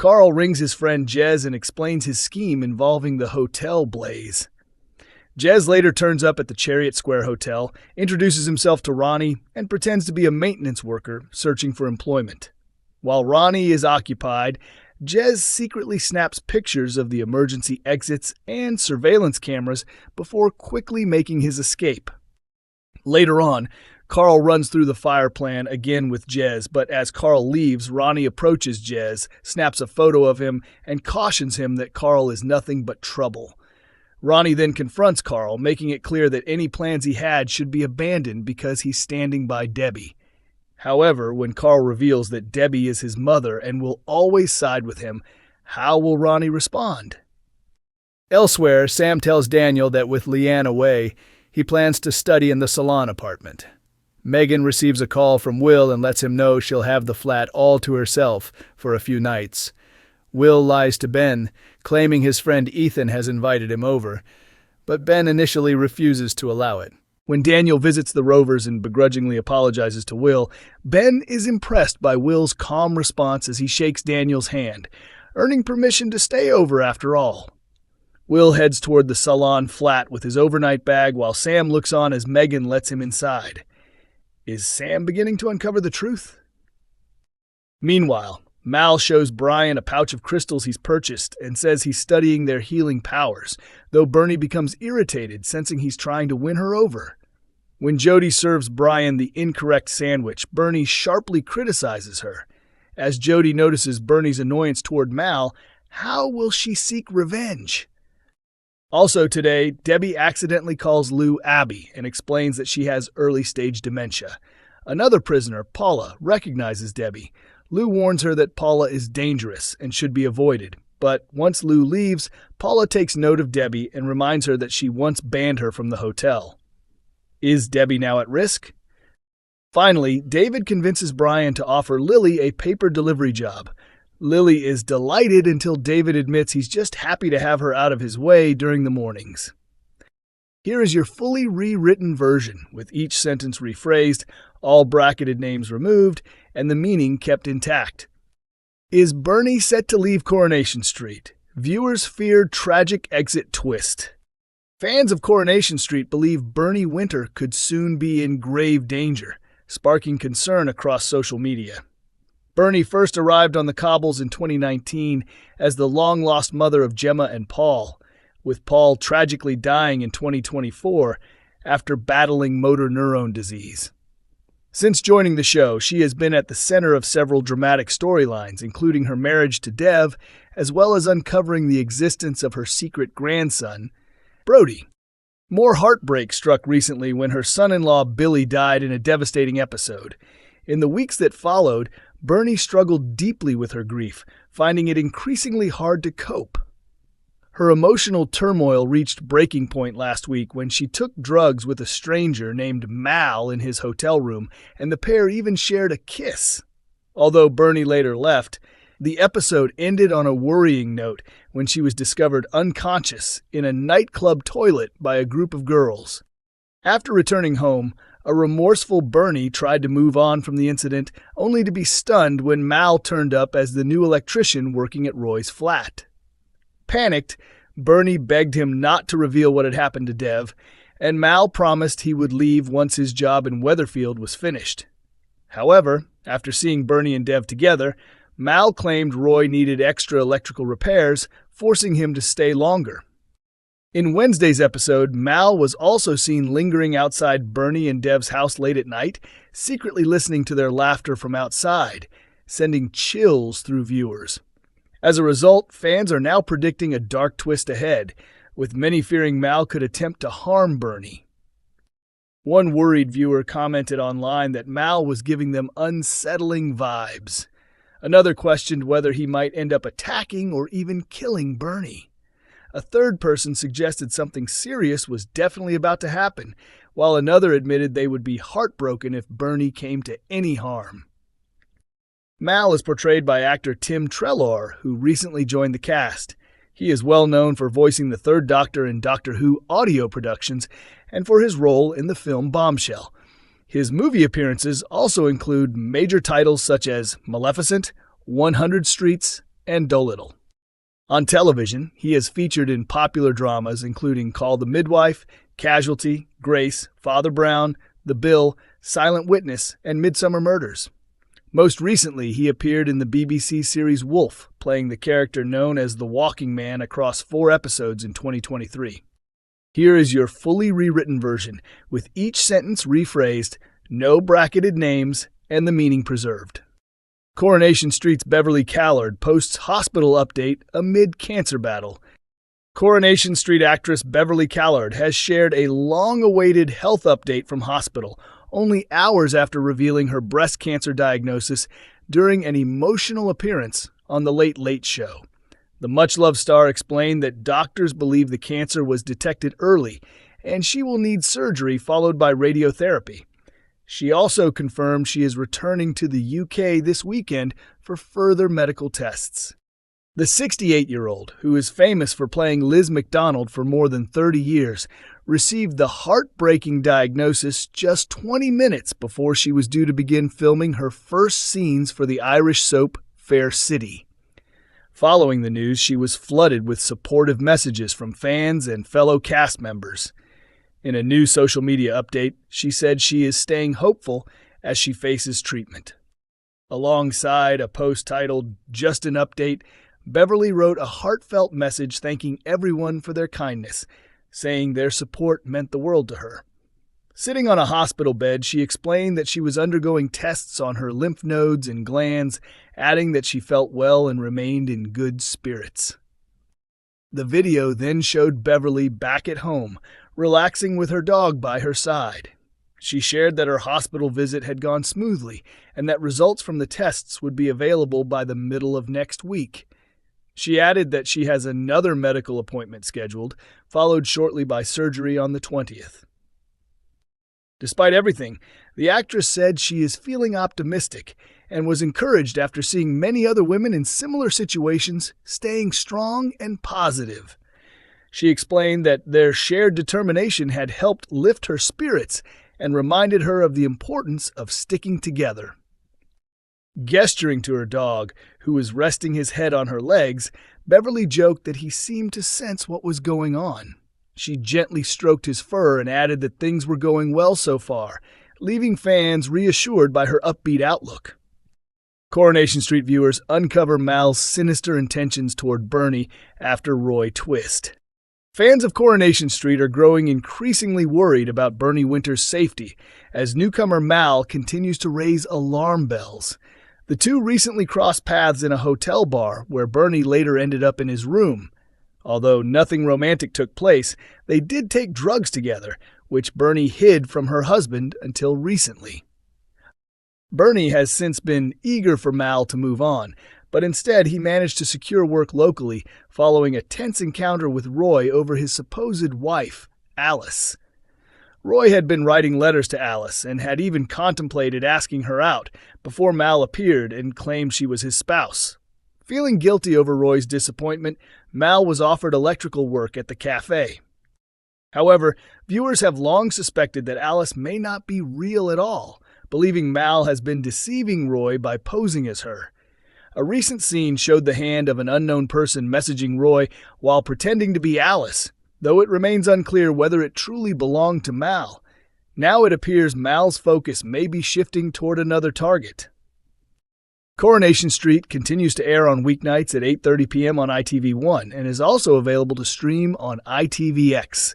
Carl rings his friend Jez and explains his scheme involving the hotel blaze. Jez later turns up at the Chariot Square Hotel, introduces himself to Ronnie, and pretends to be a maintenance worker searching for employment. While Ronnie is occupied, Jez secretly snaps pictures of the emergency exits and surveillance cameras before quickly making his escape. Later on, Carl runs through the fire plan again with Jez, but as Carl leaves, Ronnie approaches Jez, snaps a photo of him, and cautions him that Carl is nothing but trouble. Ronnie then confronts Carl, making it clear that any plans he had should be abandoned because he's standing by Debbie. However, when Carl reveals that Debbie is his mother and will always side with him, how will Ronnie respond? Elsewhere, Sam tells Daniel that with Leanne away, he plans to study in the salon apartment. Megan receives a call from Will and lets him know she'll have the flat all to herself for a few nights. Will lies to Ben, claiming his friend Ethan has invited him over, but Ben initially refuses to allow it. When Daniel visits the Rovers and begrudgingly apologizes to Will, Ben is impressed by Will's calm response as he shakes Daniel's hand, earning permission to stay over after all. Will heads toward the salon flat with his overnight bag while Sam looks on as Megan lets him inside. Is Sam beginning to uncover the truth? Meanwhile, Mal shows Brian a pouch of crystals he's purchased and says he's studying their healing powers, though Bernie becomes irritated, sensing he's trying to win her over. When Jodie serves Brian the incorrect sandwich, Bernie sharply criticizes her. As Jodie notices Bernie's annoyance toward Mal, how will she seek revenge? Also today, Debbie accidentally calls Lou Abby and explains that she has early-stage dementia. Another prisoner, Paula, recognizes Debbie. Lou warns her that Paula is dangerous and should be avoided, but once Lou leaves, Paula takes note of Debbie and reminds her that she once banned her from the hotel. Is Debbie now at risk? Finally, David convinces Brian to offer Lily a paper delivery job. Lily is delighted until David admits he's just happy to have her out of his way during the mornings. Here is your fully rewritten version, with each sentence rephrased, all bracketed names removed, and the meaning kept intact. Is Bernie set to leave Coronation Street? Viewers fear tragic exit twist. Fans of Coronation Street believe Bernie Winter could soon be in grave danger, sparking concern across social media. Bernie first arrived on the cobbles in 2019 as the long-lost mother of Gemma and Paul, with Paul tragically dying in 2024 after battling motor neurone disease. Since joining the show, she has been at the center of several dramatic storylines, including her marriage to Dev, as well as uncovering the existence of her secret grandson, Brody. More heartbreak struck recently when her son-in-law Billy died in a devastating episode. In the weeks that followed, Bernie struggled deeply with her grief, finding it increasingly hard to cope. Her emotional turmoil reached breaking point last week when she took drugs with a stranger named Mal in his hotel room, and the pair even shared a kiss. Although Bernie later left, the episode ended on a worrying note when she was discovered unconscious in a nightclub toilet by a group of girls. After returning home, a remorseful Bernie tried to move on from the incident, only to be stunned when Mal turned up as the new electrician working at Roy's flat. Panicked, Bernie begged him not to reveal what had happened to Dev, and Mal promised he would leave once his job in Weatherfield was finished. However, after seeing Bernie and Dev together, Mal claimed Roy needed extra electrical repairs, forcing him to stay longer. In Wednesday's episode, Mal was also seen lingering outside Bernie and Dev's house late at night, secretly listening to their laughter from outside, sending chills through viewers. As a result, fans are now predicting a dark twist ahead, with many fearing Mal could attempt to harm Bernie. One worried viewer commented online that Mal was giving them unsettling vibes. Another questioned whether he might end up attacking or even killing Bernie. A third person suggested something serious was definitely about to happen, while another admitted they would be heartbroken if Bernie came to any harm. Mal is portrayed by actor Tim Treloar, who recently joined the cast. He is well known for voicing the Third Doctor in Doctor Who audio productions and for his role in the film Bombshell. His movie appearances also include major titles such as Maleficent, 100 Streets, and Dolittle. On television, he has featured in popular dramas including Call the Midwife, Casualty, Grace, Father Brown, The Bill, Silent Witness, and Midsummer Murders. Most recently, he appeared in the BBC series Wolf, playing the character known as the Walking Man across 4 episodes in 2023. Here is your fully rewritten version, with each sentence rephrased, no bracketed names, and the meaning preserved. Coronation Street's Beverly Callard posts hospital update amid cancer battle. Coronation Street actress Beverly Callard has shared a long-awaited health update from hospital, only hours after revealing her breast cancer diagnosis during an emotional appearance on The Late Late Show. The much-loved star explained that doctors believe the cancer was detected early, and she will need surgery followed by radiotherapy. She also confirmed she is returning to the UK this weekend for further medical tests. The 68-year-old, who is famous for playing Liz McDonald for more than 30 years, received the heartbreaking diagnosis just 20 minutes before she was due to begin filming her first scenes for the Irish soap Fair City. Following the news, she was flooded with supportive messages from fans and fellow cast members. In a new social media update, she said she is staying hopeful as she faces treatment. Alongside a post titled, "Just an Update," Beverly wrote a heartfelt message thanking everyone for their kindness, saying their support meant the world to her. Sitting on a hospital bed, she explained that she was undergoing tests on her lymph nodes and glands, adding that she felt well and remained in good spirits. The video then showed Beverly back at home, relaxing with her dog by her side. She shared that her hospital visit had gone smoothly and that results from the tests would be available by the middle of next week. She added that she has another medical appointment scheduled, followed shortly by surgery on the 20th. Despite everything, the actress said she is feeling optimistic and was encouraged after seeing many other women in similar situations staying strong and positive. She explained that their shared determination had helped lift her spirits and reminded her of the importance of sticking together. Gesturing to her dog, who was resting his head on her legs, Beverly joked that he seemed to sense what was going on. She gently stroked his fur and added that things were going well so far, leaving fans reassured by her upbeat outlook. Coronation Street viewers uncover Mal's sinister intentions toward Bernie after Roy twist. Fans of Coronation Street are growing increasingly worried about Bernie Winter's safety as newcomer Mal continues to raise alarm bells. The two recently crossed paths in a hotel bar where Bernie later ended up in his room. Although nothing romantic took place, they did take drugs together, which Bernie hid from her husband until recently. Bernie has since been eager for Mal to move on, but instead he managed to secure work locally following a tense encounter with Roy over his supposed wife, Alice. Roy had been writing letters to Alice and had even contemplated asking her out before Mal appeared and claimed she was his spouse. Feeling guilty over Roy's disappointment, Mal was offered electrical work at the cafe. However, viewers have long suspected that Alice may not be real at all, believing Mal has been deceiving Roy by posing as her. A recent scene showed the hand of an unknown person messaging Roy while pretending to be Alice, though it remains unclear whether it truly belonged to Mal. Now it appears Mal's focus may be shifting toward another target. Coronation Street continues to air on weeknights at 8:30 p.m. on ITV1 and is also available to stream on ITVX.